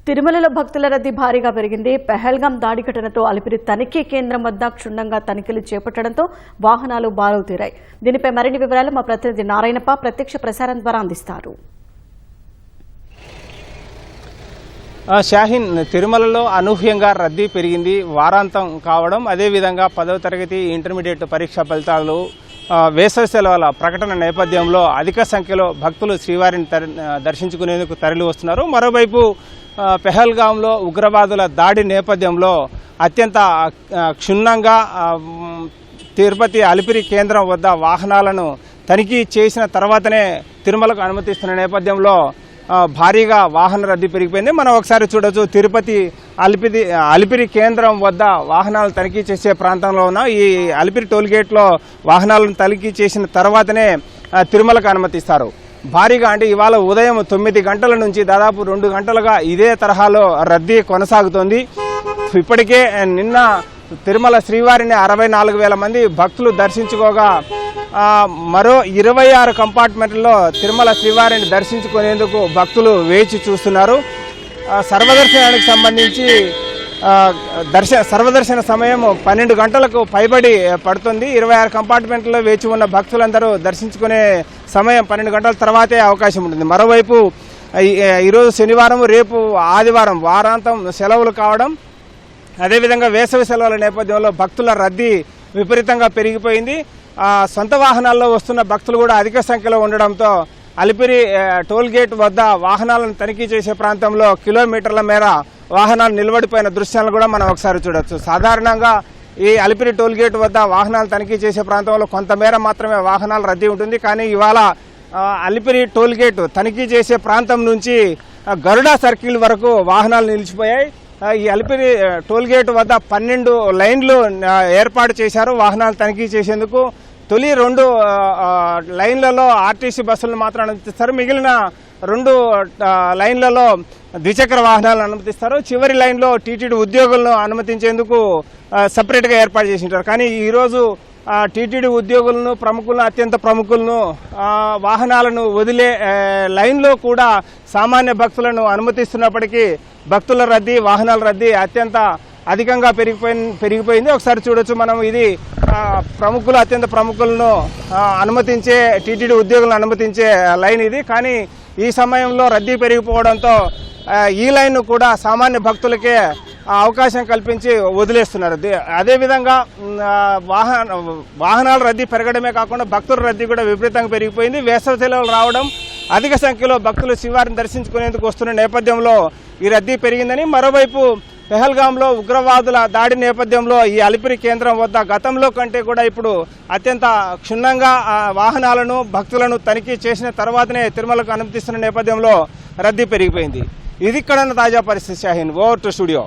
తిరుమలలో భక్తుల రద్దీ భారీగా పెరిగింది. పెహల్గాం దాడి ఘటనతో అలిపిరి తనిఖీ కేంద్రం వద్ద క్షుణ్ణంగా తనిఖీలు చేపట్టడంతో వాహనాలు బారులు తీరాయి. దీనిపై మరిన్ని వివరాలు మా ప్రతినిధి నారాయణప్ప ప్రత్యక్ష ప్రసారం ద్వారా అందిస్తారు. షాహీన్, తిరుమలలో అనూహ్యంగా రద్దీ పెరిగింది. వారాంతం కావడం, అదేవిధంగా 10వ తరగతి ఇంటర్మీడియట్ పరీక్షా ఫలితాలు వేసవి సెలవుల ప్రకటన నేపథ్యంలో అధిక సంఖ్యలో భక్తులు శ్రీవారిని దర్శించుకునేందుకు తరలి వస్తున్నారు. మరోవైపు పెహల్గాంలో ఉగ్రవాదుల దాడి నేపథ్యంలో అత్యంత క్షుణ్ణంగా తిరుపతి అలిపిరి కేంద్రం వద్ద వాహనాలను తనిఖీ చేసిన తర్వాతనే తిరుమలకు అనుమతిస్తున్న నేపథ్యంలో భారీగా వాహన రద్దీ పెరిగిపోయింది. మనం ఒకసారి చూడొచ్చు, తిరుపతి అలిపిరి కేంద్రం వద్ద వాహనాలు తనిఖీ చేసే ప్రాంతంలో ఉన్న ఈ అలిపిరి టోల్గేట్లో వాహనాలను తనిఖీ చేసిన తర్వాతనే తిరుమలకు అనుమతిస్తారు. భారీగా అంటే ఇవాళ ఉదయం 9 గంటల నుంచి దాదాపు 2 గంటలుగా ఇదే తరహాలో రద్దీ కొనసాగుతోంది. ఇప్పటికే నిన్న తిరుమల శ్రీవారిని 64,000 మంది భక్తులు దర్శించుకోగా మరో 26 కంపార్ట్మెంట్లలో తిరుమల శ్రీవారిని దర్శించుకునేందుకు భక్తులు వేచి చూస్తున్నారు. సర్వదర్శనానికి సంబంధించి సర్వదర్శన సమయం 12 గంటలకు పైబడి పడుతుంది. 26 కంపార్ట్మెంట్లో వేచి ఉన్న భక్తులందరూ దర్శించుకునే సమయం 12 గంటల తర్వాతే అవకాశం ఉంటుంది. మరోవైపు ఈరోజు శనివారం, రేపు ఆదివారం వారాంతం సెలవులు కావడం, అదేవిధంగా వేసవి సెలవుల నేపథ్యంలో భక్తుల రద్దీ విపరీతంగా పెరిగిపోయింది. సొంత వాహనాల్లో వస్తున్న భక్తులు కూడా అధిక సంఖ్యలో ఉండడంతో అలిపిరి టోల్గేట్ వద్ద వాహనాలను తనిఖీ చేసే ప్రాంతంలో కిలోమీటర్ల మేర వాహనాలు నిలబడిపోయిన దృశ్యాలను కూడా మనం ఒకసారి చూడొచ్చు. సాధారణంగా ఈ అలిపిరి టోల్గేట్ వద్ద వాహనాలు తనిఖీ చేసే ప్రాంతంలో కొంతమేర మాత్రమే వాహనాల రద్దీ ఉంటుంది. కానీ ఇవాళ అలిపిరి టోల్గేట్ తనిఖీ చేసే ప్రాంతం నుంచి గరుడ సర్కిల్ వరకు వాహనాలు నిలిచిపోయాయి. ఈ అలిపిరి టోల్గేట్ వద్ద 12 లైన్లు ఏర్పాటు చేశారు వాహనాలు తనిఖీ చేసేందుకు. తొలి 2 లైన్లలో ఆర్టీసీ బస్సులను మాత్రం అనుమతిస్తారు. మిగిలిన 2 లైన్లలో ద్విచక్ర వాహనాలను అనుమతిస్తారు. చివరి లైన్లో టీటీడీ ఉద్యోగులను అనుమతించేందుకు సపరేట్గా ఏర్పాటు చేసి ఉంటారు. కానీ ఈరోజు టీటీడీ ఉద్యోగులను, ప్రముఖులను, అత్యంత ప్రముఖులను వాహనాలను వదిలే లైన్లో కూడా సామాన్య భక్తులను అనుమతిస్తున్నప్పటికీ భక్తుల రద్దీ, వాహనాల రద్దీ అత్యంత అధికంగా పెరిగిపోయింది. ఒకసారి చూడొచ్చు మనం, ఇది ప్రముఖులు, అత్యంత ప్రముఖులను అనుమతించే, టీటీడీ ఉద్యోగులను అనుమతించే లైన్ ఇది. కానీ ఈ సమయంలో రద్దీ పెరిగిపోవడంతో ఈ లైన్ కూడా సామాన్య భక్తులకే అవకాశం కల్పించి వదిలేస్తున్నారు. అదేవిధంగా వాహనాల రద్దీ పెరగడమే కాకుండా భక్తుల రద్దీ కూడా విపరీతంగా పెరిగిపోయింది. వేసవి సెలవులు రావడం, అధిక సంఖ్యలో భక్తులు శివారిని దర్శించుకునేందుకు వస్తున్న నేపథ్యంలో ఈ రద్దీ పెరిగిందని, మరోవైపు పెహల్గాంలో ఉగ్రవాదుల దాడి నేపథ్యంలో ఈ అలిపిరి కేంద్రం వద్ద గతంలో కంటే కూడా ఇప్పుడు అత్యంత క్షుణ్ణంగా వాహనాలను, భక్తులను తనిఖీ చేసిన తర్వాతనే తిరుమలకు అనుమతిస్తున్న నేపథ్యంలో రద్దీ పెరిగిపోయింది. ఇది ఇక్కడ తాజా పరిస్థితి. Shaheen, over to studio.